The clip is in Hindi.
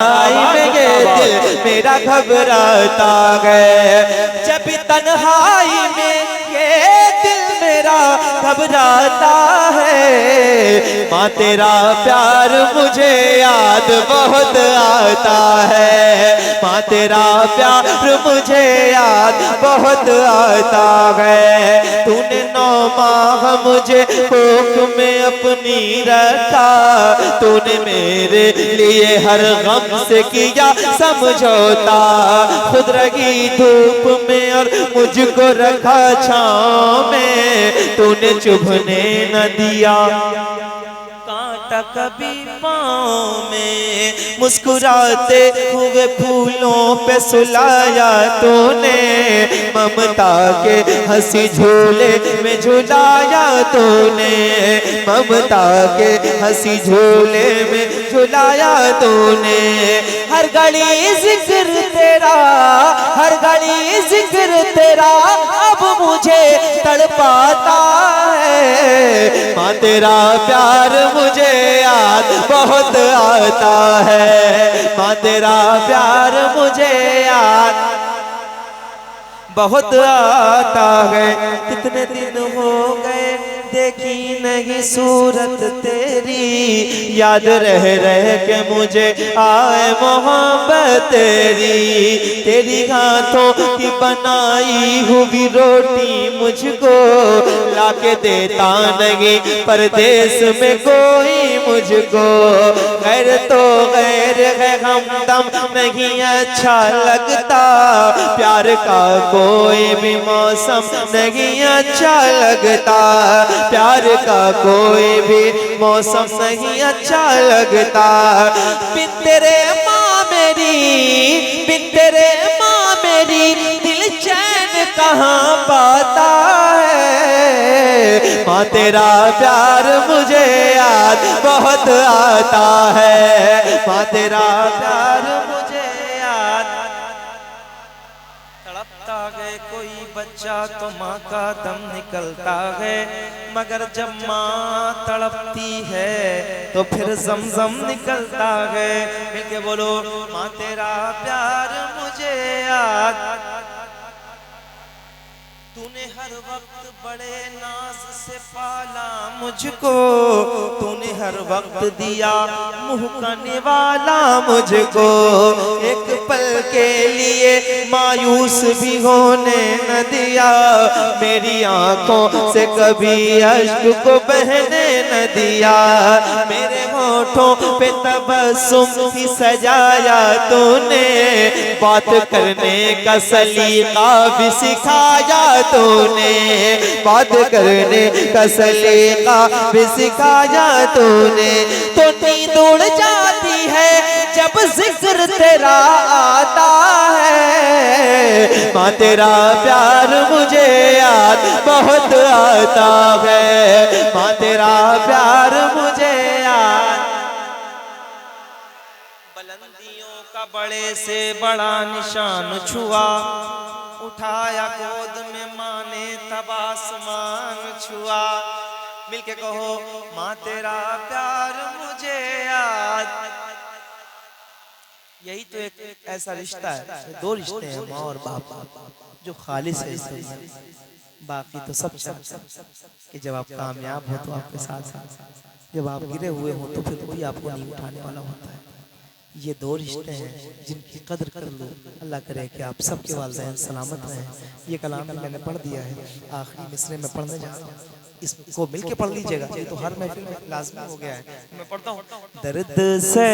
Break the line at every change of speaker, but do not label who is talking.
में ये दिल मेरा घबराता है, जब तन्हाई में ये दिल मेरा घबराता है। माँ तेरा प्यार मुझे याद बहुत आता है, माँ तेरा प्यार मुझे याद बहुत आता है। तूने 9 माह मुझे कोख में अपनी रखा, तूने मेरे लिए हर गम से किया समझौता। खुद रही धूप में और मुझको रखा छाँव में, तूने चुभने न दिया कांटा कभी पाँव में। मुस्कुराते हुए फूलों पे सुलाया तूने, ममता के हंसी झूले में झुलाया तूने, ममता के हंसी झूले में झुलाया तूने। हर घड़ी जिक्र तेरा, हर घड़ी जिक्र तेरा अब मुझे तड़पाता है। माँ तेरा प्यार मुझे याद बहुत आता है, माँ तेरा प्यार मुझे याद बहुत आता है। कितने दिन हो गए देखी नहीं सूरत तेरी, याद रह के मुझे आए मोहब्बत तेरी। तेरी हाथों की बनाई हुई रोटी मुझको लाके देता नहीं परदेश में कोई मुझको। गैर तो गैर है, हमदम नहीं अच्छा लगता, प्यार का कोई भी मौसम नहीं अच्छा लगता, प्यार का कोई भी मौसम नहीं अच्छा लगता। बिन तेरे माँ मेरी, बिन तेरे माँ मेरी दिल चैन कहाँ पाता है। माँ तेरा प्यार मुझे याद बहुत आता है, माँ तेरा प्यार मुझे याद। तड़पता है कोई बच्चा तो माँ का दम निकलता है, मगर जब माँ तड़पती है तो फिर जमजम निकलता है। मिलके बोलो, माँ तेरा प्यार मुझे याद। तूने हर वक्त बड़े नाज से पाला मुझको, तूने हर वक्त दिया मुँह का निवाला मुझको। एक पल के लिए मायूस भी होने न दिया, मेरी आंखों से कभी अश्क को बहने न दिया। मेरे होठों पे तबस्सुम ही सजाया तूने, बात करने का सलीका भी सिखाया तूने, बात करने का सलीका भी सिखाया तूने। तो नींद उड़ जाती है जब जिक्र तेरा आता है। माँ तेरा प्यार मुझे याद बहुत आता है, माँ तेरा प्यार मुझे याद। बुलंदियों का बड़े से बड़ा निशान छुआ, उठाया गोद में माँ ने तब आसमान छुआ। मिलके कहो, माँ तेरा प्यार मुझे याद। यही तो एक ऐसा रिश्ता है, 2 रिश्ते हैं माँ और बाप जो खालिस है। बाकी तो सब कि जब आप कामयाब हो तो आपके साथ साथ, जब आप गिरे हुए हो तो फिर कोई आपको नहीं उठाने वाला होता है। ये 2 रिश्ते हैं जिनकी कदर कर लो। अल्लाह करे कि आप सबके वालिदैन सलामत रहें। ये कलाम मैंने पढ़ दिया है, आखिरी मिसरे में पढ़ने जा रहा हूँ, इसको मिलके पढ़ लीजिएगा। ये तो हर महफिल में लाज़मी हो गया है, मैं पढ़ता हूँ। दर्द से